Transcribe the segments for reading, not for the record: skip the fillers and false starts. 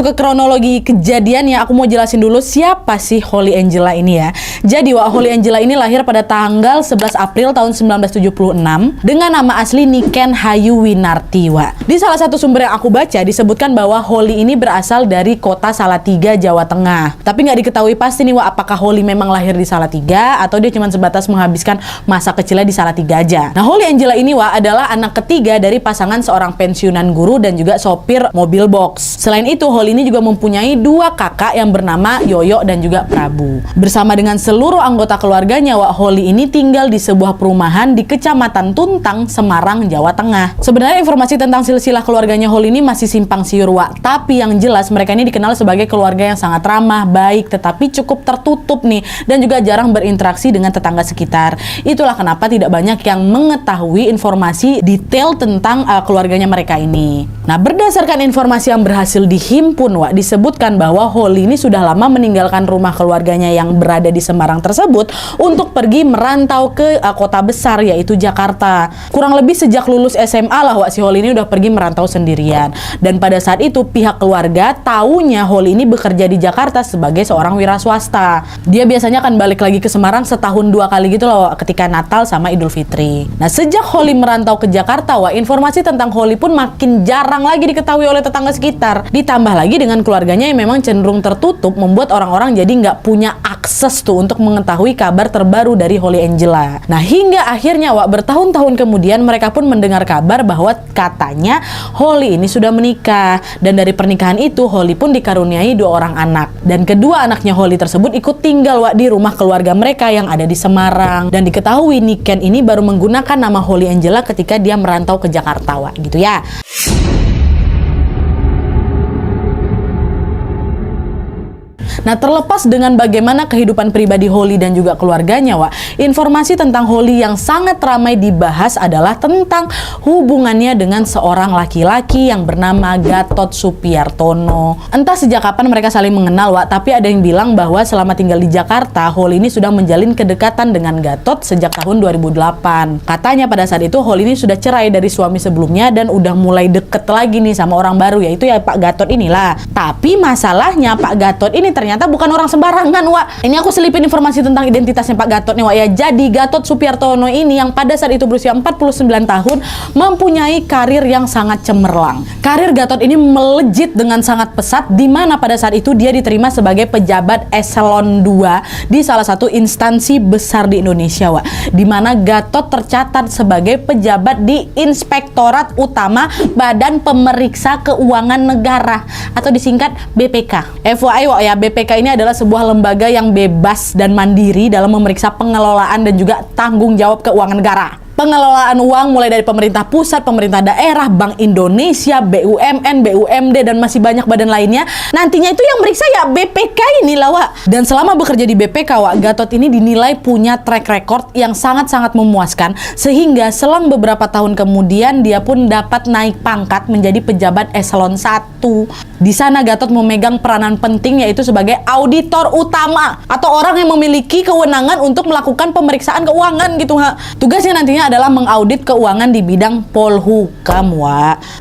Ke kronologi kejadiannya, aku mau jelasin dulu siapa sih Holly Angela ini ya. Jadi Holly Angela ini lahir pada tanggal 11 April tahun 1976 dengan nama asli Niken Hayu Winarti. Di salah satu sumber yang aku baca disebutkan bahwa Holly ini berasal dari kota Salatiga, Jawa Tengah. Tapi nggak diketahui pasti nih apakah Holly memang lahir di Salatiga atau dia cuma sebatas menghabiskan masa kecilnya di Salatiga aja. Nah, Holly Angela ini adalah anak ketiga dari pasangan seorang pensiunan guru dan juga sopir mobil box. Selain itu, Holly ini juga mempunyai dua kakak yang bernama Yoyo dan juga Prabu. Bersama dengan seluruh anggota keluarganya, Holly ini tinggal di sebuah perumahan di Kecamatan Tuntang, Semarang, Jawa Tengah. Sebenarnya informasi tentang silsilah keluarganya Holly ini masih simpang siur, tapi yang jelas mereka ini dikenal sebagai keluarga yang sangat ramah, baik, tetapi cukup tertutup nih, dan juga jarang berinteraksi dengan tetangga sekitar. Itulah kenapa tidak banyak yang mengetahui informasi detail tentang keluarganya mereka ini. Nah, berdasarkan informasi yang berhasil dihimpun, disebutkan bahwa Holly ini sudah lama meninggalkan rumah keluarganya yang berada di Semarang tersebut untuk pergi merantau ke kota besar, yaitu Jakarta. Kurang lebih sejak lulus SMA lah si Holly ini udah pergi merantau sendirian. Dan pada saat itu pihak keluarga taunya Holly ini bekerja di Jakarta sebagai seorang wira swasta. Dia biasanya akan balik lagi ke Semarang setahun 2 kali gitu loh, ketika Natal sama Idul Fitri. Nah, sejak Holly merantau ke Jakarta, informasi tentang Holly pun makin jarang lagi diketahui oleh tetangga sekitar. Ditambah lagi dengan keluarganya yang memang cenderung tertutup, membuat orang-orang jadi nggak punya akses tuh untuk mengetahui kabar terbaru dari Holly Angela. Nah, hingga akhirnya bertahun-tahun kemudian mereka pun mendengar kabar bahwa katanya Holly ini sudah menikah, dan dari pernikahan itu Holly pun dikaruniai 2 orang anak, dan kedua anaknya Holly tersebut ikut tinggal di rumah keluarga mereka yang ada di Semarang. Dan diketahui Niken ini baru menggunakan nama Holly Angela ketika dia merantau ke Jakarta gitu ya. Nah, terlepas dengan bagaimana kehidupan pribadi Holly dan juga keluarganya, informasi tentang Holly yang sangat ramai dibahas adalah tentang hubungannya dengan seorang laki-laki yang bernama Gatot Supiartono. Entah sejak kapan mereka saling mengenal, tapi ada yang bilang bahwa selama tinggal di Jakarta, Holly ini sudah menjalin kedekatan dengan Gatot sejak tahun 2008. Katanya pada saat itu Holly ini sudah cerai dari suami sebelumnya dan udah mulai deket lagi nih sama orang baru, yaitu Pak Gatot inilah. Tapi masalahnya Pak Gatot ini ternyata bukan orang sembarangan, Ini aku selipin informasi tentang identitasnya Pak Gatot nih, ya. Jadi Gatot Supiartono ini yang pada saat itu berusia 49 tahun mempunyai karir yang sangat cemerlang. Karir Gatot ini melejit dengan sangat pesat, di mana pada saat itu dia diterima sebagai pejabat eselon 2 di salah satu instansi besar di Indonesia, di mana Gatot tercatat sebagai pejabat di Inspektorat Utama Badan Pemeriksa Keuangan Negara atau disingkat BPK. FYI, BPK ini adalah sebuah lembaga yang bebas dan mandiri dalam memeriksa pengelolaan dan juga tanggung jawab keuangan negara. Pengelolaan uang mulai dari pemerintah pusat, pemerintah daerah, Bank Indonesia, BUMN, BUMD, dan masih banyak badan lainnya. Nantinya itu yang meriksa BPK inilah, Dan selama bekerja di BPK, Gatot ini dinilai punya track record yang sangat-sangat memuaskan, sehingga selang beberapa tahun kemudian dia pun dapat naik pangkat menjadi pejabat eselon 1. Di sana Gatot memegang peranan penting, yaitu sebagai auditor utama atau orang yang memiliki kewenangan untuk melakukan pemeriksaan keuangan gitu. Tugasnya nantinya adalah mengaudit keuangan di bidang Polhukam,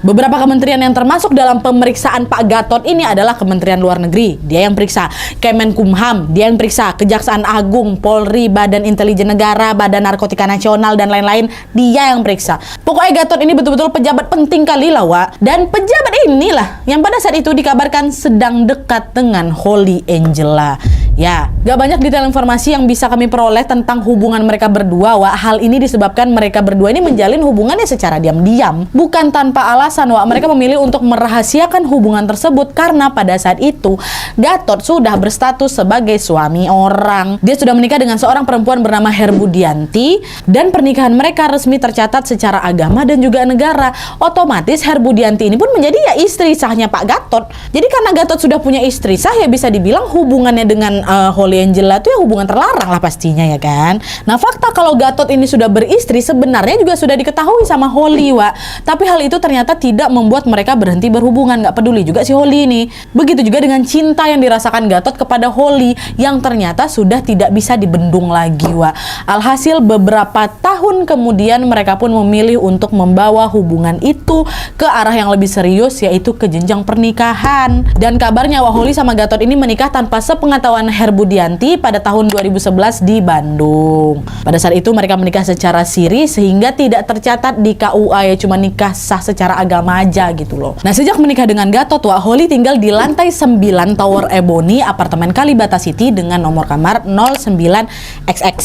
Beberapa kementerian yang termasuk dalam pemeriksaan Pak Gatot ini adalah Kementerian Luar Negeri, dia yang periksa, Kemenkumham, dia yang periksa, Kejaksaan Agung, Polri, Badan Intelijen Negara, Badan Narkotika Nasional, dan lain-lain, dia yang periksa. Pokoknya Gatot ini betul-betul pejabat penting kali lah, Dan pejabat inilah yang pada saat itu dikabarkan sedang dekat dengan Holly Angela. Ya, gak banyak detail informasi yang bisa kami peroleh tentang hubungan mereka berdua, Hal ini disebabkan mereka berdua ini menjalin hubungannya secara diam-diam. Bukan tanpa alasan, Mereka memilih untuk merahasiakan hubungan tersebut karena pada saat itu Gatot sudah berstatus sebagai suami orang. Dia sudah menikah dengan seorang perempuan bernama Herbudianti, dan pernikahan mereka resmi tercatat secara agama dan juga negara. Otomatis Herbudianti ini pun menjadi istri sahnya Pak Gatot. Jadi karena Gatot sudah punya istri sah, bisa dibilang hubungannya dengan Holly Holly Angela itu ya hubungan terlarang lah pastinya ya kan. Nah fakta kalau Gatot ini sudah beristri sebenarnya juga sudah diketahui sama Holly, Wak. Tapi hal itu ternyata tidak membuat mereka berhenti berhubungan, nggak peduli juga si Holly ini. Begitu juga dengan cinta yang dirasakan Gatot kepada Holly yang ternyata sudah tidak bisa dibendung lagi, Wak. Alhasil beberapa tahun kemudian mereka pun memilih untuk membawa hubungan itu ke arah yang lebih serius, yaitu ke jenjang pernikahan. Dan kabarnya Wak, Holly sama Gatot ini menikah tanpa sepengetahuan Herbudianti pada tahun 2011 di Bandung. Pada saat itu mereka menikah secara siri sehingga tidak tercatat di KUA, ya cuma nikah sah secara agama aja gitu loh. Nah sejak menikah dengan Gatot, Wak, Holly tinggal di lantai 9 Tower Ebony apartemen Kalibata City dengan nomor kamar 09XX.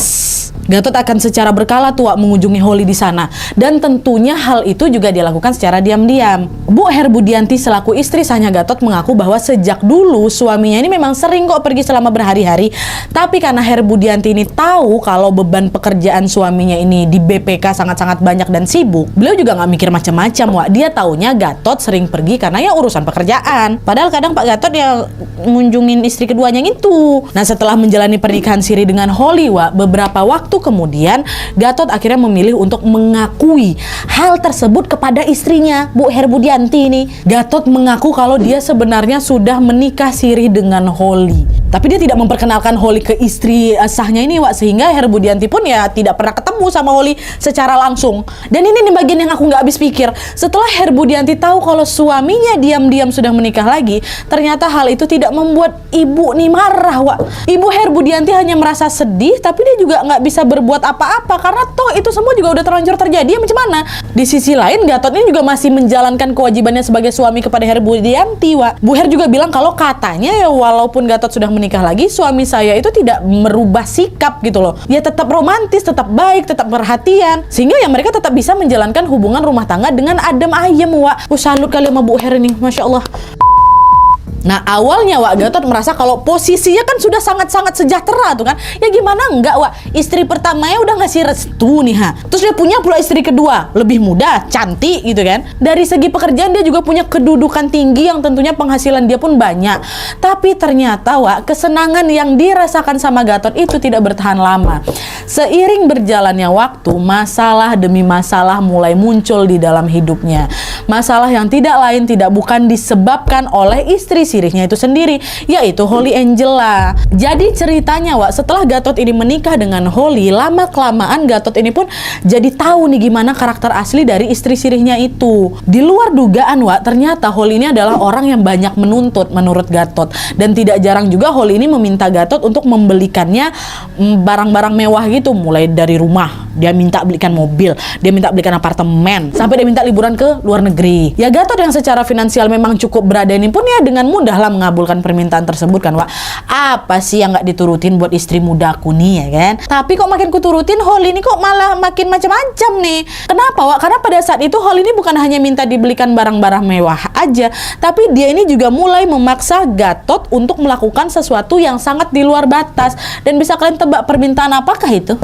Gatot akan secara berkala tuh, Wak, mengunjungi Holly di sana, dan tentunya hal itu juga dilakukan secara diam-diam. Bu Herbudianti selaku istri sahnya Gatot mengaku bahwa sejak dulu suaminya ini memang sering kok pergi selama berhari-hari, tapi karena Herbudianti ini tahu kalau beban pekerjaan suaminya ini di BPK sangat-sangat banyak dan sibuk, beliau juga nggak mikir macam-macam, Wak. Dia taunya Gatot sering pergi karena ya urusan pekerjaan. Padahal kadang Pak Gatot ya ngunjungin istri keduanya gitu. Nah setelah menjalani pernikahan siri dengan Holly, Wak, beberapa waktu kemudian Gatot akhirnya memilih untuk mengakui hal tersebut kepada istrinya, Bu Herbudianti ini. Gatot mengaku kalau dia sebenarnya sudah menikah siri dengan Holly, tapi dia tidak memperkenalkan Holly ke istri sahnya ini, Wak, sehingga Herbudianti pun ya tidak pernah ketemu sama Holly secara langsung. Dan ini nih bagian yang aku nggak habis pikir. Setelah Herbudianti tahu kalau suaminya diam-diam sudah menikah lagi, ternyata hal itu tidak membuat ibu nih marah, Wak. Ibu Herbudianti hanya merasa sedih, tapi dia juga nggak bisa berbuat apa-apa karena toh itu semua juga udah terlanjur terjadi. Macam mana? Di sisi lain Gatot ini juga masih menjalankan kewajibannya sebagai suami kepada Herbudianti, Wak. Bu Her juga bilang kalau katanya ya walaupun Gatot sudah menikah lagi, suami saya itu tidak merubah sikap gitu loh. Ya tetap romantis, tetap baik, tetap perhatian, sehingga ya mereka tetap bisa menjalankan hubungan rumah tangga dengan adem ayem, Wak. Salut kali sama Bu Her ini, Masya Allah. Nah awalnya, Wak, Gatot merasa kalau posisinya kan sudah sangat-sangat sejahtera tuh kan. Ya gimana enggak, Wak, istri pertamanya udah ngasih restu nih, ha. Terus dia punya pula istri kedua, lebih muda, cantik gitu kan. Dari segi pekerjaan dia juga punya kedudukan tinggi yang tentunya penghasilan dia pun banyak. Tapi ternyata, Wak, kesenangan yang dirasakan sama Gatot itu tidak bertahan lama. Seiring berjalannya waktu, masalah demi masalah mulai muncul di dalam hidupnya. Masalah yang tidak lain tidak bukan disebabkan oleh istri sirihnya itu sendiri, yaitu Holly Angela. Jadi ceritanya, Wak, setelah Gatot ini menikah dengan Holly, lama-kelamaan Gatot ini pun jadi tahu nih gimana karakter asli dari istri sirihnya itu. Di luar dugaan, Wak, ternyata Holly ini adalah orang yang banyak menuntut menurut Gatot. Dan tidak jarang juga Holly ini meminta Gatot untuk membelikannya barang-barang mewah gitu, mulai dari rumah, dia minta belikan mobil, dia minta belikan apartemen, sampai dia minta liburan ke luar negeri. Ya Gatot yang secara finansial memang cukup berada ini pun ya dengan mudah lah mengabulkan permintaan tersebut kan, Wak. Apa sih yang nggak diturutin buat istri mudaku nih, ya kan? Tapi kok makin kuturutin, Holly ini kok malah makin macam-macam nih. Kenapa, Wak? Karena pada saat itu Holly ini bukan hanya minta dibelikan barang-barang mewah aja, tapi dia ini juga mulai memaksa Gatot untuk melakukan sesuatu yang sangat di luar batas. Dan bisa kalian tebak permintaan apakah itu?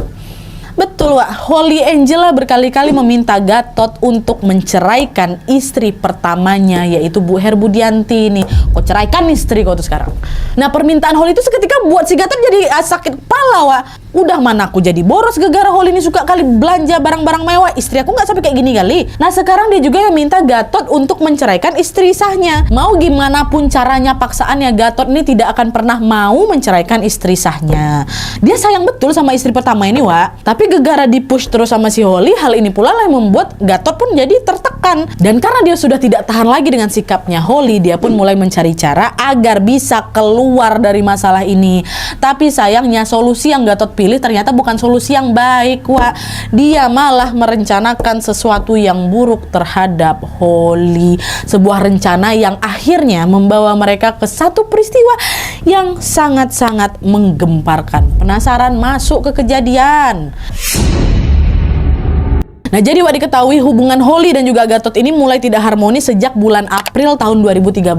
Betul, Wak. Holly Angela berkali-kali meminta Gatot untuk menceraikan istri pertamanya, yaitu Bu Herbudianti nih. Kok ceraikan istri kau tuh sekarang? Nah, permintaan Holly itu seketika buat si Gatot jadi sakit kepala, Wak. Udah mana aku jadi boros gara-gara Holly ini suka kali belanja barang-barang mewah. Istri aku nggak sampai kayak gini kali. Nah sekarang dia juga yang minta Gatot untuk menceraikan istri sahnya. Mau gimana pun caranya, paksaannya, Gatot ini tidak akan pernah mau menceraikan istri sahnya. Dia sayang betul sama istri pertama ini, Wak. Tapi gegara dipush terus sama si Holly, hal ini pula lah yang membuat Gatot pun jadi tertekan. Dan karena dia sudah tidak tahan lagi dengan sikapnya Holly, dia pun mulai mencari cara agar bisa keluar dari masalah ini. Tapi sayangnya solusi yang Gatot pilih ternyata bukan solusi yang baik, Wak. Dia malah merencanakan sesuatu yang buruk terhadap Holly. Sebuah rencana yang akhirnya membawa mereka ke satu peristiwa yang sangat-sangat menggemparkan. Penasaran? Masuk ke kejadian. Nah, jadi Wak diketahui hubungan Holly dan juga Gatot ini mulai tidak harmonis sejak bulan April tahun 2013.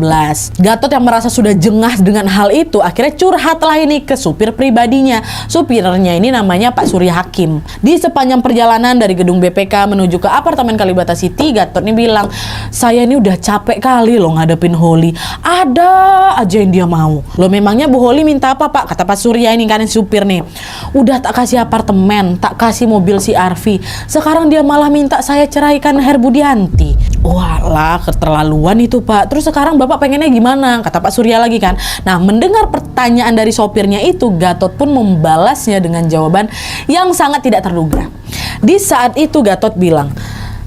Gatot yang merasa sudah jengah dengan hal itu akhirnya curhatlah ini ke supir pribadinya. Supirnya ini namanya Pak Surya Hakim. Di sepanjang perjalanan dari gedung BPK menuju ke apartemen Kalibata City, Gatot ini bilang, saya ini udah capek kali loh ngadepin Holly. Ada aja yang dia mau. Loh, memangnya Bu Holly minta apa, Pak? Kata Pak Surya ini kan supir nih. Udah tak kasih apartemen, tak kasih mobil CR-V. Sekarang dia malah minta saya ceraikan Herbudianti. Walah, keterlaluan itu, Pak. Terus sekarang Bapak pengennya gimana? Kata Pak Surya lagi kan. Nah, mendengar pertanyaan dari sopirnya itu, Gatot pun membalasnya dengan jawaban yang sangat tidak terduga. Di saat itu Gatot bilang,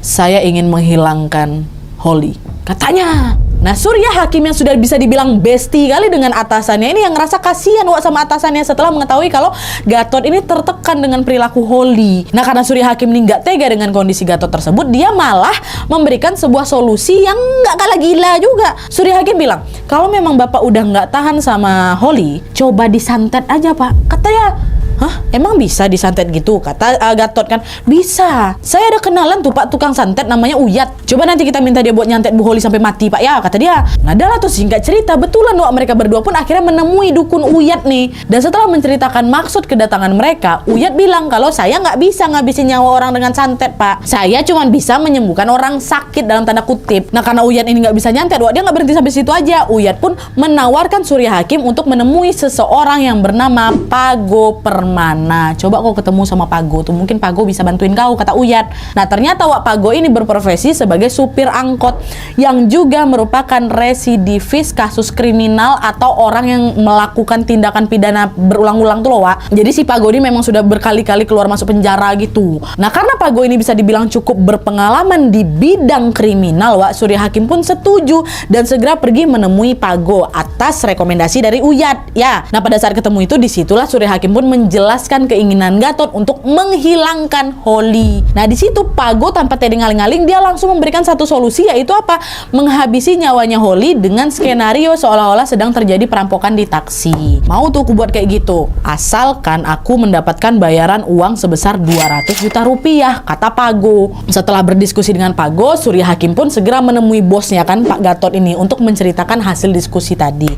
saya ingin menghilangkan Holly, katanya. Nah, Surya Hakim yang sudah bisa dibilang bestie kali dengan atasannya ini yang ngerasa kasihan Wak sama atasannya setelah mengetahui kalau Gatot ini tertekan dengan perilaku Holly. Nah, karena Surya Hakim ini nggak tega dengan kondisi Gatot tersebut, dia malah memberikan sebuah solusi yang nggak kalah gila juga. Surya Hakim bilang, kalau memang Bapak udah nggak tahan sama Holly, coba disantet aja, Pak. Katanya, hah? Emang bisa disantet gitu? Kata Gatot kan, bisa. Saya ada kenalan tuh Pak tukang santet namanya Uyat. Coba nanti kita minta dia buat nyantet Bu Holly sampai mati, Pak ya, kata dia. Nah, adalah tuh singkat cerita, betulan Wak mereka berdua pun akhirnya menemui dukun Uyat nih. Dan setelah menceritakan maksud kedatangan mereka, Uyat bilang kalau saya nggak bisa ngabisin nyawa orang dengan santet, Pak. Saya cuma bisa menyembuhkan orang sakit dalam tanda kutip. Nah, karena Uyat ini nggak bisa nyantet, Wak, dia nggak berhenti sampai situ aja. Uyat pun menawarkan Surya Hakim untuk menemui seseorang yang bernama Pago Permana. Coba kau ketemu sama Pago tuh, mungkin Pago bisa bantuin kau, kata Uyat. Nah, ternyata Wak Pago ini berprofesi sebagai supir angkot yang juga merupakan residivis kasus kriminal atau orang yang melakukan tindakan pidana berulang-ulang tuh loh, Wak. Jadi si Pago ini memang sudah berkali-kali keluar masuk penjara gitu. Nah, karena Pago ini bisa dibilang cukup berpengalaman di bidang kriminal, Wak, Surya Hakim pun setuju dan segera pergi menemui Pago atas rekomendasi dari Uyat. Ya, nah pada saat ketemu itu disitulah Surya Hakim pun menjelaskan keinginan Gatot untuk menghilangkan Holly. Nah, di situ Pago tanpa tedeng-aling-aling dia langsung memberikan satu solusi, yaitu apa? Menghabisi nyawanya Holly dengan skenario seolah-olah sedang terjadi perampokan di taksi. Mau tuh aku buat kayak gitu, asalkan aku mendapatkan bayaran uang sebesar 200 juta rupiah, kata Pago. Setelah berdiskusi dengan Pago, Surya Hakim pun segera menemui bosnya kan, Pak Gatot ini, untuk menceritakan hasil diskusi tadi.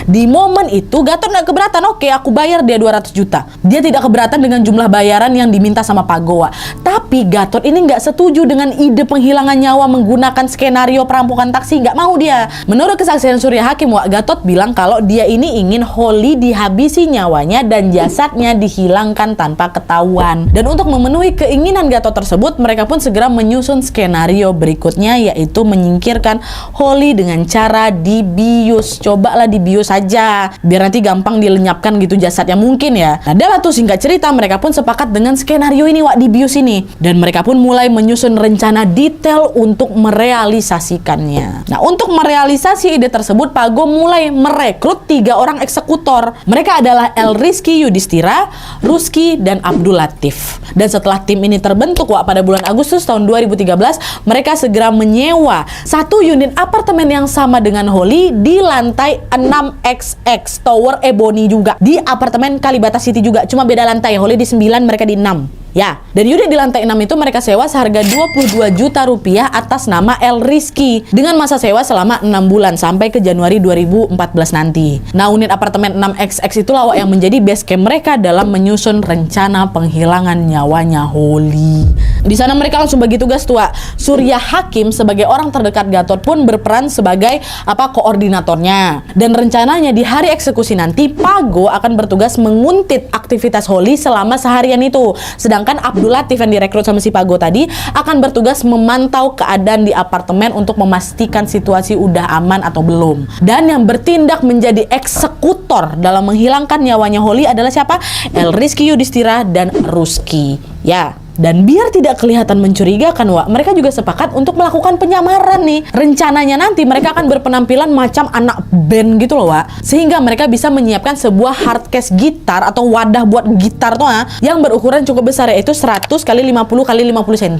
Di momen itu Gatot nggak keberatan. Oke, aku bayar dia 200 juta. Dia tidak keberatan dengan jumlah bayaran yang diminta sama Pago, Wak. Tapi Gatot ini nggak setuju dengan ide penghilangan nyawa menggunakan skenario perampokan taksi. Nggak mau dia. Menurut kesaksian Surya Hakim, Wak, Gatot bilang kalau dia ini ingin Holly dihabisi nyawanya dan jasadnya dihilangkan tanpa ketahuan. Dan untuk memenuhi keinginan Gatot tersebut, mereka pun segera menyusun skenario berikutnya, yaitu menyingkirkan Holly dengan cara dibius. Cobalah dibius aja, biar nanti gampang dilenyapkan gitu jasadnya mungkin ya. Nah, adalah tuh singkat cerita, mereka pun sepakat dengan skenario ini, Wak, dibius ini. Dan mereka pun mulai menyusun rencana detail untuk merealisasikannya. Nah, untuk merealisasi ide tersebut, Pago mulai merekrut 3 orang eksekutor. Mereka adalah El Rizky Yudhistira, Rusky, dan Abdul Latif. Dan setelah tim ini terbentuk, Wak, pada bulan Agustus tahun 2013, mereka segera menyewa satu unit apartemen yang sama dengan Holly di lantai 6XX Tower Ebony juga, di apartemen Kalibata City juga, cuma beda lantai. Holly di 9, mereka di 6. Ya, dan unit di lantai 6 itu mereka sewa seharga 22 juta rupiah atas nama El Rizky dengan masa sewa selama 6 bulan sampai ke Januari 2014 nanti. Nah, unit apartemen 6XX itulah, Wak, yang menjadi base camp mereka dalam menyusun rencana penghilangan nyawanya Holly. Di sana mereka langsung bagi tugas tuh, Wak. Surya Hakim sebagai orang terdekat Gatot pun berperan sebagai koordinatornya. Dan rencananya di hari eksekusi nanti, Pago akan bertugas menguntit aktivitas Holly selama seharian itu. Sedangkan Abdul Latif yang direkrut sama si Pago tadi akan bertugas memantau keadaan di apartemen untuk memastikan situasi udah aman atau belum. Dan yang bertindak menjadi eksekutor dalam menghilangkan nyawanya Holly adalah siapa? El Rizky Yudhistira dan Rusky. Ya. Dan biar tidak kelihatan mencurigakan, Wak, mereka juga sepakat untuk melakukan penyamaran nih. Rencananya nanti mereka akan berpenampilan macam anak band gitu loh, Wak. Sehingga mereka bisa menyiapkan sebuah hardcase gitar atau wadah buat gitar tuh, yang berukuran cukup besar, yaitu 100 x 50 x 50 cm.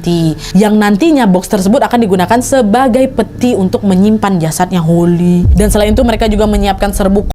Yang nantinya box tersebut akan digunakan sebagai peti untuk menyimpan jasadnya Holly. Dan selain itu mereka juga menyiapkan serbuk